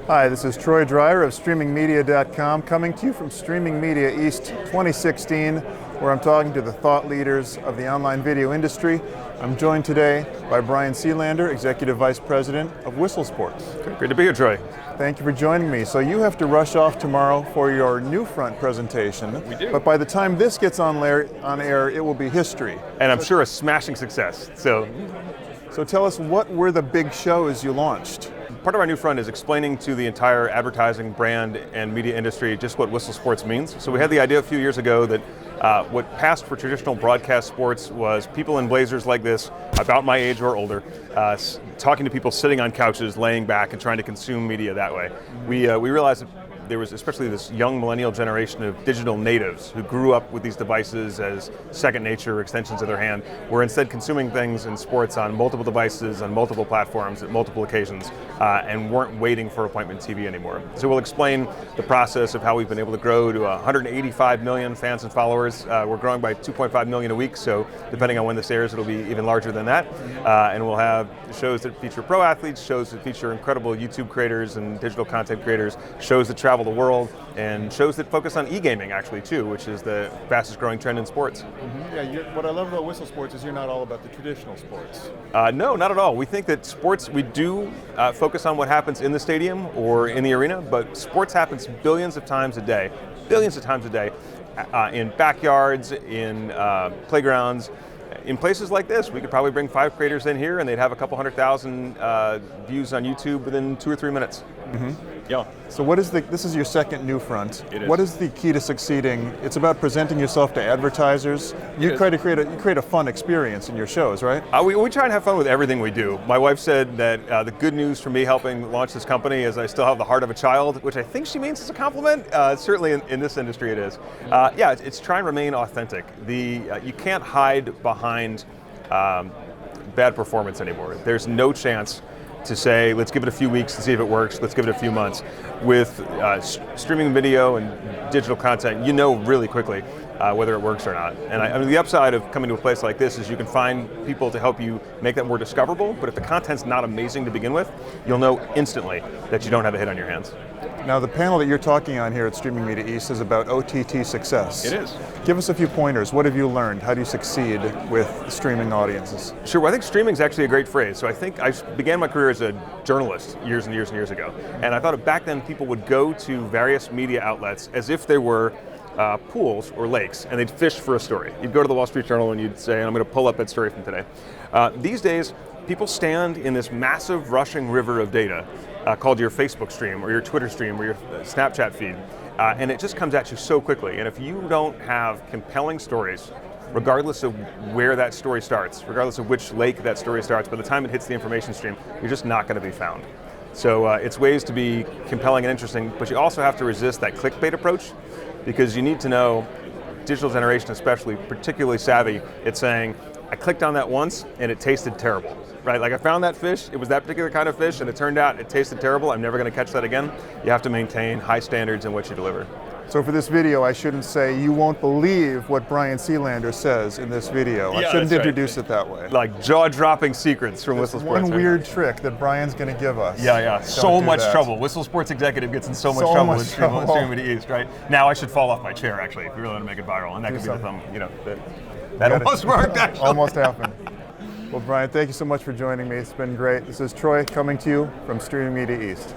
Hi, this is Troy Dreyer of StreamingMedia.com coming to you from Streaming Media East 2016, where I'm talking to the thought leaders of the online video industry. I'm joined today by Brian Selander, Executive Vice President of Whistle Sports. Great to be here, Troy. Thank you for joining me. So you have to rush off tomorrow for your Newfront presentation. We do. But by the time this gets on air, it will be history. And I'm sure a smashing success. So tell us, what were the big shows you launched? part of our Newfront is explaining to the entire advertising, brand, and media industry just what Whistle Sports means. So we had the idea a few years ago that what passed for traditional broadcast sports was people in blazers like this, about my age or older, talking to people sitting on couches, laying back, and trying to consume media that way. We realized that there was especially this young millennial generation of digital natives who grew up with these devices as second nature, extensions of their hand, were instead consuming things in sports on multiple devices, on multiple platforms, at multiple occasions, and weren't waiting for appointment TV anymore. So we'll explain the process of how we've been able to grow to 185 million fans and followers. We're growing by 2.5 million a week, so depending on when this airs, it'll be even larger than that. And we'll have shows that feature pro athletes, shows that feature incredible YouTube creators and digital content creators, shows that travel the world, and shows that focus on e-gaming actually too, which is the fastest growing trend in sports. Mm-hmm. Yeah, what I love about Whistle Sports is you're not all about the traditional sports. No, not at all. We think that sports, we do focus on what happens in the stadium or in the arena, but sports happens billions of times a day, in backyards, in playgrounds. In places like this, we could probably bring 5 creators in here and they'd have a couple 100,000 views on YouTube within 2 or 3 minutes. Mm-hmm. Yeah. So this is your second Newfront. It is. What is the key to succeeding? It's about presenting yourself to advertisers. You try to create a fun experience in your shows, right? We try and have fun with everything we do. My wife said that the good news for me helping launch this company is I still have the heart of a child, which I think she means as a compliment. Certainly in this industry it is. It's try and remain authentic. You can't hide behind bad performance anymore. There's no chance to say, let's give it a few weeks to see if it works, let's give it a few months. With streaming video and digital content, you know really quickly whether it works or not. And I mean, the upside of coming to a place like this is you can find people to help you make that more discoverable, but if the content's not amazing to begin with, you'll know instantly that you don't have a hit on your hands. Now, the panel that you're talking on here at Streaming Media East is about OTT success. It is. Give us a few pointers. What have you learned? How do you succeed with streaming audiences? Sure, well, I think streaming is actually a great phrase. So I think I began my career as a journalist years and years and years ago. And I thought back then people would go to various media outlets as if they were pools or lakes, and they'd fish for a story. You'd go to the Wall Street Journal and you'd say, I'm going to pull up that story from today. These days, people stand in this massive rushing river of data called your Facebook stream or your Twitter stream or your Snapchat feed, and it just comes at you so quickly. And if you don't have compelling stories, regardless of where that story starts, regardless of which lake that story starts, by the time it hits the information stream, you're just not going to be found. So it's ways to be compelling and interesting, but you also have to resist that clickbait approach, because you need to know, digital generation especially, particularly savvy, it's saying, I clicked on that once and it tasted terrible, right? Like I found that fish, it was that particular kind of fish, and it turned out it tasted terrible, I'm never going to catch that again. You have to maintain high standards in what you deliver. So for this video, I shouldn't say, you won't believe what Brian Selander says in this video. I shouldn't introduce it that way. Like jaw-dropping secrets from Whistle Sports. One weird trick that Brian's going to give us. Yeah. So much trouble. Whistle Sports executive gets in so much trouble with Streaming Media East, right? Now I should fall off my chair, actually, if we really want to make it viral. And that could be the thumb, that almost worked, actually. Almost happened. Well, Brian, thank you so much for joining me. It's been great. This is Troy coming to you from Streaming Media East.